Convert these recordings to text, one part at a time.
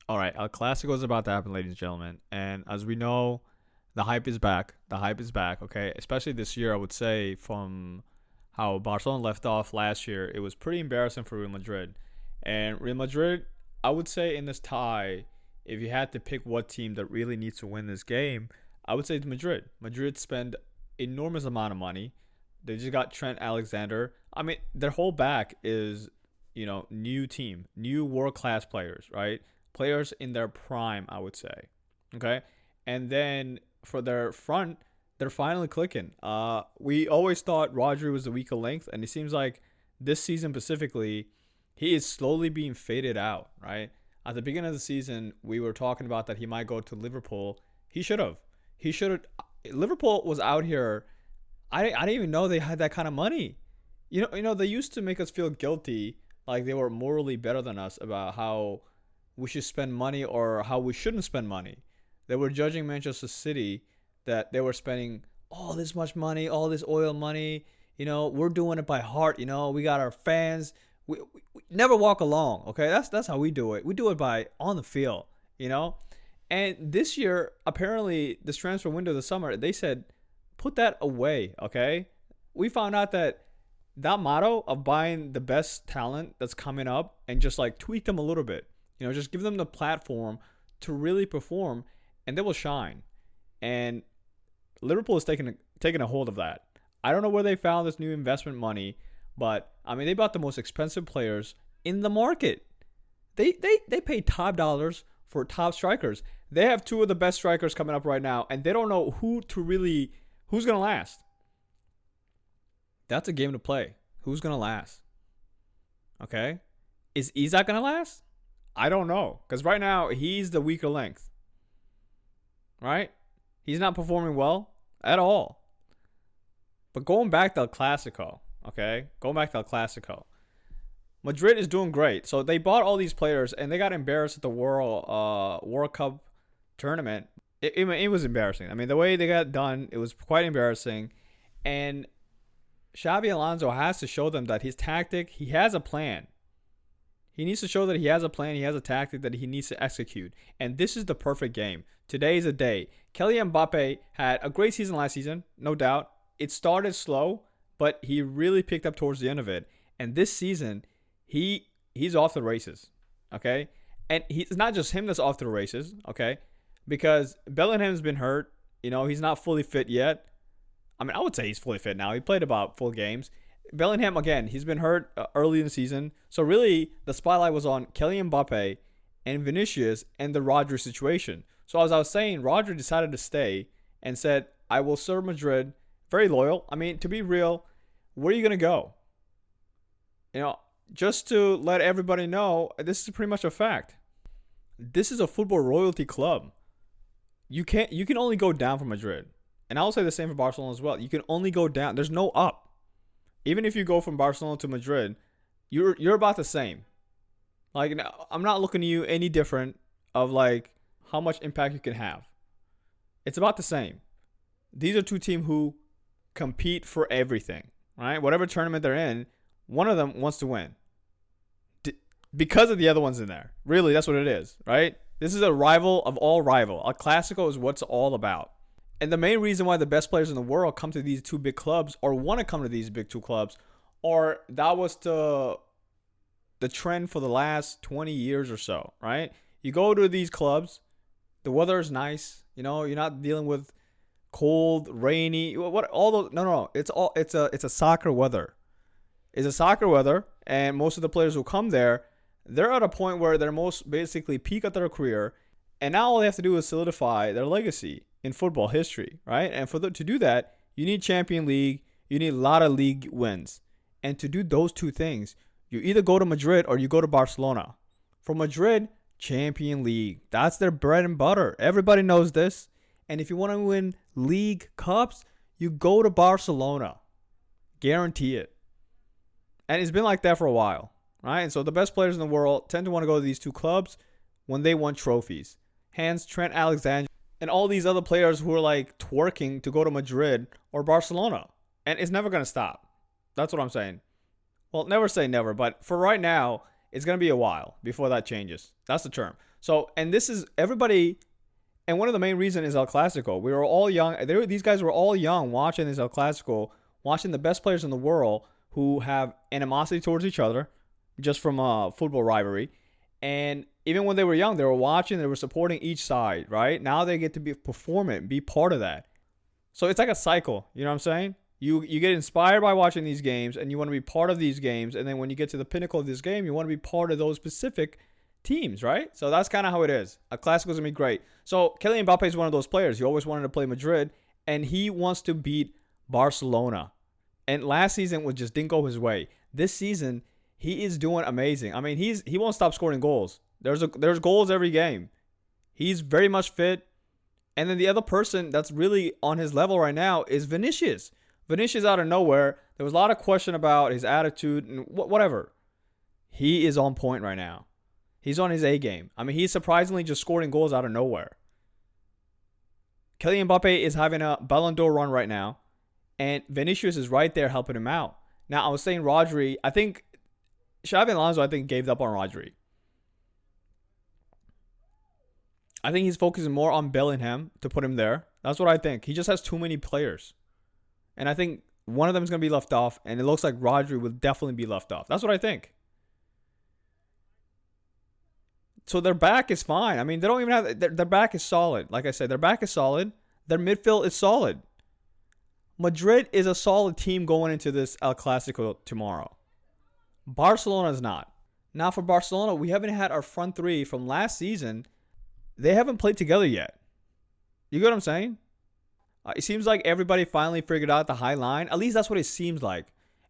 All right, El Clasico is about to happen, ladies and gentlemen. And as we know, the hype is back. The hype is back, okay? Especially this year, I would say, from how Barcelona left off last year, it was pretty embarrassing for Real Madrid. And Real Madrid, I would say in this tie, if you had to pick what team that really needs to win this game, I would say it's Madrid. Madrid spend enormous amount of money. They just got Trent Alexander. I mean, their whole back is, new team, new world class players, right? Players in their prime, I would say. Okay, and then for their front, they're finally clicking. We always thought Rodri was the weaker link, and it seems like this season specifically, he is slowly being faded out. Right at the beginning of the season, we were talking about that he might go to Liverpool. He should have. He should have. Liverpool was out here. I didn't even know they had that kind of money. They used to make us feel guilty, like they were morally better than us about how we should spend money or how we shouldn't spend money. They were judging Manchester City that they were spending all this much money, all this oil money. We're doing it by heart. We got our fans. We never walk along. Okay, that's how we do it. We do it by on the field. And this year, apparently, this transfer window this summer, they said, put that away. Okay, we found out that motto of buying the best talent that's coming up and just like tweak them a little bit. Just give them the platform to really perform, and they will shine. And Liverpool is taking a hold of that. I don't know where they found this new investment money, but I mean they bought the most expensive players in the market. They pay top dollars for top strikers. They have two of the best strikers coming up right now, and they don't know who's gonna last. That's a game to play. Who's gonna last? Okay, is Isak gonna last? I don't know, because right now he's the weaker length. Right? He's not performing well at all. But going back to El Clasico, okay? Madrid is doing great. So they bought all these players and they got embarrassed at the World Cup tournament. It was embarrassing. I mean, the way they got done, it was quite embarrassing. And Xabi Alonso has to show them that his tactic, he has a plan. He needs to show that he has a plan, he has a tactic that he needs to execute. And this is the perfect game. Today is a day. Kylian Mbappe had a great season last season, no doubt. It started slow, but he really picked up towards the end of it. And this season, he's off the races, okay? And it's not just him that's off the races, okay? Because Bellingham's been hurt. He's not fully fit yet. I mean, I would say he's fully fit now. He played about full games. Bellingham, again, he's been hurt early in the season. So really, the spotlight was on Kylian Mbappe and Vinicius and the Rodri situation. So as I was saying, Rodri decided to stay and said, I will serve Madrid. Very loyal. I mean, to be real, where are you going to go? Just to let everybody know, this is pretty much a fact. This is a football royalty club. You can only go down from Madrid. And I'll say the same for Barcelona as well. You can only go down. There's no up. Even if you go from Barcelona to Madrid, you're about the same. Like, I'm not looking at you any different of like how much impact you can have. It's about the same. These are two teams who compete for everything, right? Whatever tournament they're in, one of them wants to win because of the other ones in there. Really, that's what it is, right? This is a rival of all rival. A Clasico is what's all about. And the main reason why the best players in the world come to these two big clubs or want to come to these big two clubs, or that was the trend for the last 20 years or so, right? You go to these clubs, the weather is nice, you're not dealing with cold, rainy, no. It's a soccer weather. It's a soccer weather, and most of the players who come there, they're at a point where they're most basically peak of their career, and now all they have to do is solidify their legacy in football history, right? And to do that, you need Champions League, you need a lot of league wins. And to do those two things, you either go to Madrid or you go to Barcelona. For Madrid, Champions League. That's their bread and butter. Everybody knows this. And if you want to win league cups, you go to Barcelona. Guarantee it. And it's been like that for a while, right? And so the best players in the world tend to want to go to these two clubs when they won trophies. Hence, Trent Alexander and all these other players who are like twerking to go to Madrid or Barcelona. And it's never going to stop. That's what I'm saying. Well, never say never, but for right now, it's going to be a while before that changes. That's the term. So, and this is everybody, and one of the main reasons is El Clasico. We were all young. These guys were all young watching this El Clasico, watching the best players in the world who have animosity towards each other just from a football rivalry. And even when they were young, they were watching, they were supporting each side, right? Now they get to perform it, be part of that. So it's like a cycle, you know what I'm saying? You get inspired by watching these games, and you want to be part of these games, and then when you get to the pinnacle of this game, you want to be part of those specific teams, right? So that's kind of how it is. A Clasico is going to be great. So Kylian Mbappe is one of those players. He always wanted to play Madrid, and he wants to beat Barcelona. And last season just didn't go his way. This season, he is doing amazing. I mean, he won't stop scoring goals. There's goals every game. He's very much fit. And then the other person that's really on his level right now is Vinicius. Vinicius out of nowhere. There was a lot of question about his attitude and whatever. He is on point right now. He's on his A game. I mean, he's surprisingly just scoring goals out of nowhere. Kylian Mbappe is having a Ballon d'Or run right now. And Vinicius is right there helping him out. Now, I was saying Rodri. I think Xabi Alonso, gave up on Rodri. I think he's focusing more on Bellingham to put him there. That's what I think. He just has too many players. And I think one of them is going to be left off, and it looks like Rodri will definitely be left off. That's what I think. So their back is fine. I mean, they don't even have... Their back is solid. Like I said, their back is solid. Their midfield is solid. Madrid is a solid team going into this El Clasico tomorrow. Barcelona is not. Now for Barcelona, we haven't had our front three from last season. They haven't played together yet. You get what I'm saying? It seems like everybody finally figured out the high line. At least that's what it seems like.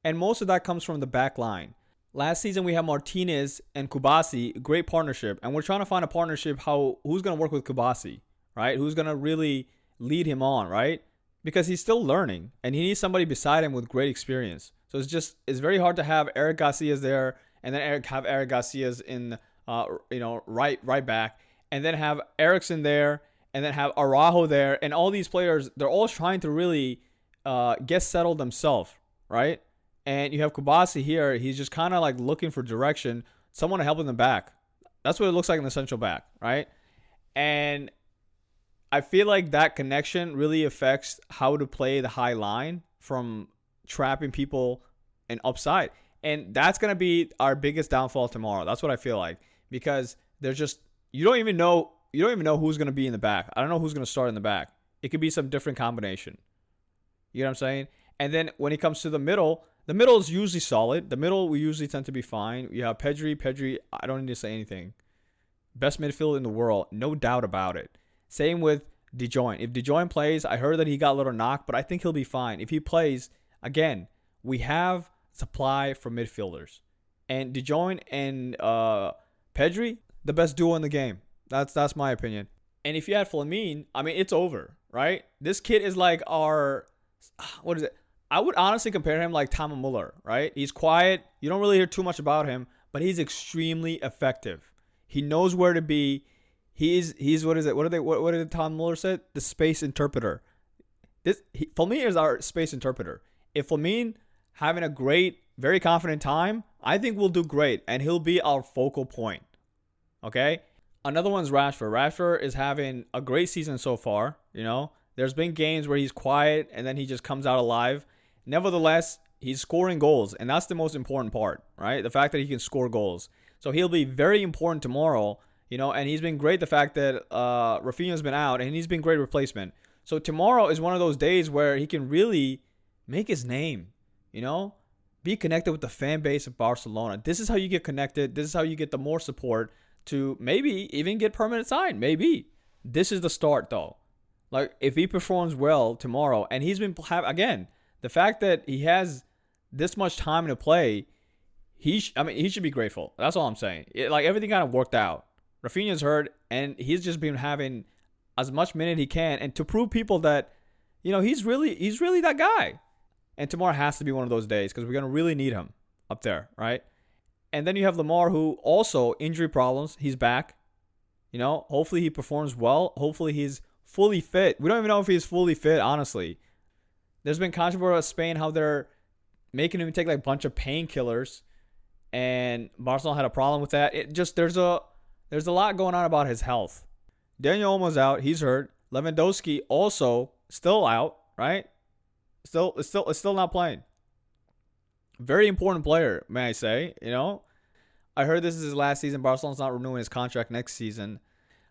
And most of that comes from the back line. Last season we had Martinez and Kubasi, great partnership. And we're trying to find a partnership who's going to work with Kubasi, right? Who's going to really lead him on, right? Because he's still learning. And he needs somebody beside him with great experience. So it's very hard to have Eric Garcia's there and then have Eric Garcia's in, right back. And then have Ericsson there, and then have Araujo there, and all these players, they're all trying to really get settled themselves, right? And you have Kubasi here, he's just kind of like looking for direction, someone to help in the back. That's what it looks like in the central back, right? And I feel like that connection really affects how to play the high line from trapping people and upside. And that's going to be our biggest downfall tomorrow. That's what I feel like, because there's just... You don't even know who's going to be in the back. I don't know who's going to start in the back. It could be some different combination. You know what I'm saying? And then when it comes to the middle is usually solid. The middle, we usually tend to be fine. You have Pedri, I don't need to say anything. Best midfield in the world, no doubt about it. Same with De Jong. If De Jong plays, I heard that he got a little knocked, but I think he'll be fine. If he plays, again, we have supply for midfielders. And De Jong and Pedri, the best duo in the game. That's my opinion. And if you had Flamine, I mean, it's over, right? This kid is like what is it? I would honestly compare him like Thomas Muller, right? He's quiet. You don't really hear too much about him, but he's extremely effective. He knows where to be. He's what is it? What did Tom Muller say? The space interpreter. Flamine is our space interpreter. If Flamine having a great, very confident time, I think we'll do great, and he'll be our focal point. Okay? Another one's Rashford. Rashford is having a great season so far. You know, there's been games where he's quiet and then he just comes out alive. Nevertheless, he's scoring goals, and that's the most important part, right? The fact that he can score goals. So he'll be very important tomorrow, you know, and he's been great. The fact that Rafinha's been out, and he's been great replacement. So tomorrow is one of those days where he can really make his name, you know, be connected with the fan base of Barcelona. This is how you get connected. This is how you get the more support to maybe even get permanent sign. Maybe. This is the start, though. Like, if he performs well tomorrow, and he's been, again, the fact that he has this much time to play, he should be grateful. That's all I'm saying. Everything kind of worked out. Rafinha's hurt, and he's just been having as much minute he can, and to prove people that, you know, he's really that guy. And tomorrow has to be one of those days, because we're going to really need him up there, right? And then you have Lamar, who also injury problems. He's back. You know, hopefully he performs well. Hopefully he's fully fit. We don't even know if he's fully fit, honestly. There's been controversy about Spain, how they're making him take like a bunch of painkillers. and Barcelona had a problem with that. It just there's a lot going on about his health. Daniel Olmo's out, he's hurt. Lewandowski also still out, right? Still not playing. Very important player, may I say. I heard this is his last season. Barcelona's not renewing his contract next season.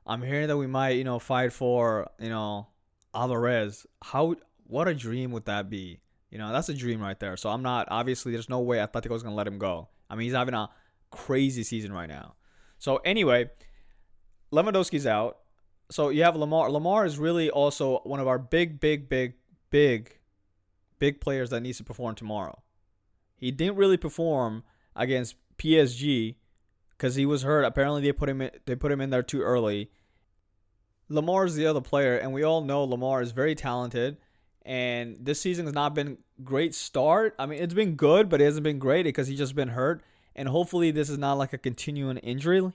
I'm hearing that we might, fight for, Alvarez. What a dream would that be? That's a dream right there. So I'm not, obviously, there's no way Atletico's going to let him go. I mean, he's having a crazy season right now. So anyway, Lewandowski's out. So you have Lamar. Lamar is really also one of our big players that needs to perform tomorrow. He didn't really perform against PSG because he was hurt. Apparently they put him in there too early. Lamar is the other player, and we all know Lamar is very talented. And this season has not been great start. I mean, it's been good, but it hasn't been great because he's just been hurt. And hopefully this is not like a continuing injury.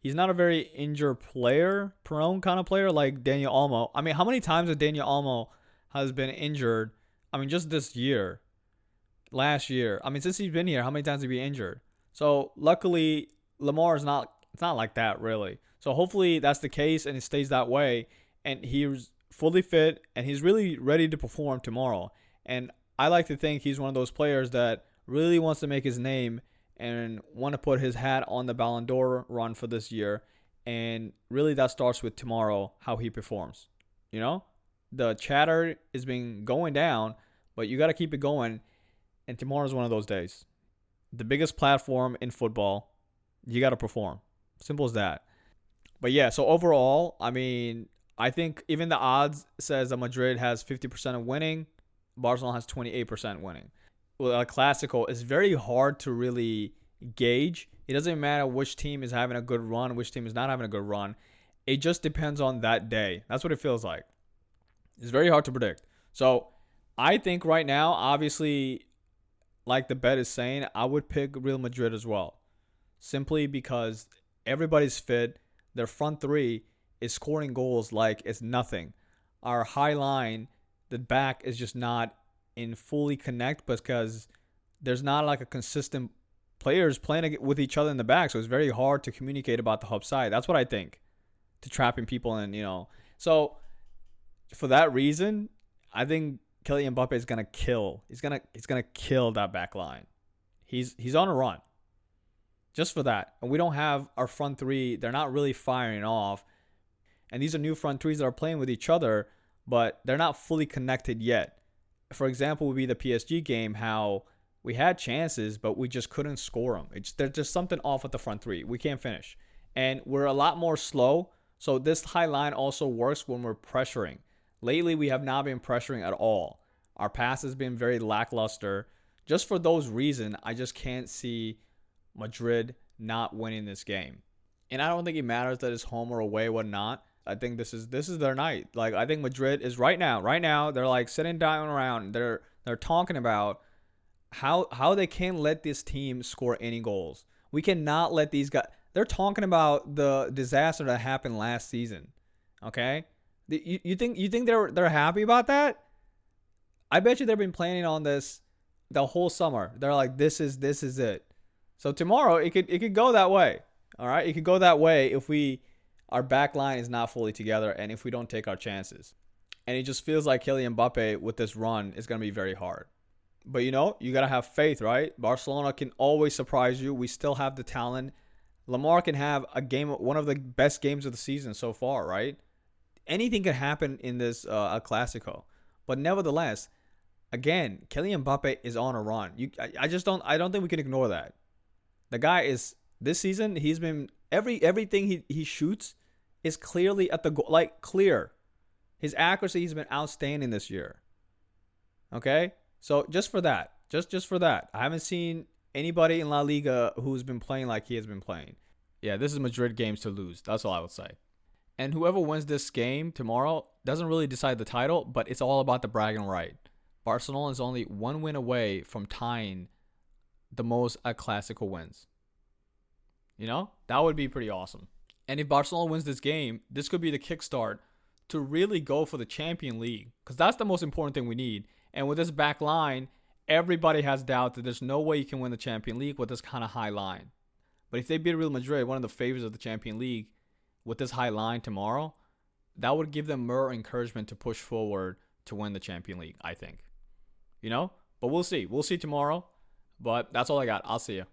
He's not a very injured player, prone kind of player like Daniel Olmo. I mean, how many times has Daniel Olmo has been injured? I mean, just this year, last year. I mean, since he's been here, how many times has he been injured? So luckily, Lamar is not. It's not like that really. So hopefully that's the case and it stays that way. And he's fully fit and he's really ready to perform tomorrow. And I like to think he's one of those players that really wants to make his name and want to put his hat on the Ballon d'Or run for this year. And really that starts with tomorrow, how he performs. The chatter has been going down, but you got to keep it going. And tomorrow's one of those days. The biggest platform in football, you got to perform. Simple as that. But yeah, so overall, I mean, I think even the odds says that Madrid has 50% of winning. Barcelona has 28% winning. Well, a Clasico is very hard to really gauge. It doesn't matter which team is having a good run, which team is not having a good run. It just depends on that day. That's what it feels like. It's very hard to predict. So I think right now, obviously, like the bet is saying, I would pick Real Madrid as well. Simply because everybody's fit. Their front three is scoring goals like it's nothing. Our high line, the back is just not in fully connect because there's not like a consistent players playing with each other in the back. So it's very hard to communicate about the hub side. That's what I think. To trapping people in. So for that reason, I think Kylian Mbappe is gonna kill. He's gonna kill that back line. He's on a run. Just for that. And we don't have our front three. They're not really firing off. And these are new front threes that are playing with each other, but they're not fully connected yet. For example, would be the PSG game, how we had chances, but we just couldn't score them. There's just something off with the front three. We can't finish. And we're a lot more slow. So this high line also works when we're pressuring. Lately, we have not been pressuring at all. Our pass has been very lackluster. Just for those reasons, I just can't see Madrid not winning this game. And I don't think it matters that it's home or away, whatnot. I think this is their night. Like, I think Madrid is right now, they're like sitting down around. They're talking about how they can't let this team score any goals. We cannot let these guys. They're talking about the disaster that happened last season. Okay? You think they're happy about that? I bet you they've been planning on this the whole summer. They're like, this is it. So tomorrow it could go that way. All right? It could go that way if our back line is not fully together and if we don't take our chances. And it just feels like Kylian Mbappe with this run is going to be very hard. But you got to have faith, right? Barcelona can always surprise you. We still have the talent. Lamar can have a game, one of the best games of the season so far, right? Anything can happen in this Clasico. But nevertheless, again, Kylian Mbappe is on a run. I don't think we can ignore that. The guy is, this season, he's been, everything he shoots is clearly at the goal, like clear. His accuracy has been outstanding this year. Okay? So just for that, just for that, I haven't seen anybody in La Liga who's been playing like he has been playing. Yeah, this is Madrid games to lose. That's all I would say. And whoever wins this game tomorrow doesn't really decide the title, but it's all about the bragging right. Barcelona is only one win away from tying the most at Clasico wins. That would be pretty awesome. And if Barcelona wins this game, this could be the kickstart to really go for the Champions League, because that's the most important thing we need. And with this back line, everybody has doubt that there's no way you can win the Champions League with this kind of high line. But if they beat Real Madrid, one of the favorites of the Champions League, with this high line tomorrow, that would give them more encouragement to push forward to win the Champions League, I think. You know? But we'll see. We'll see tomorrow. But that's all I got. I'll see you.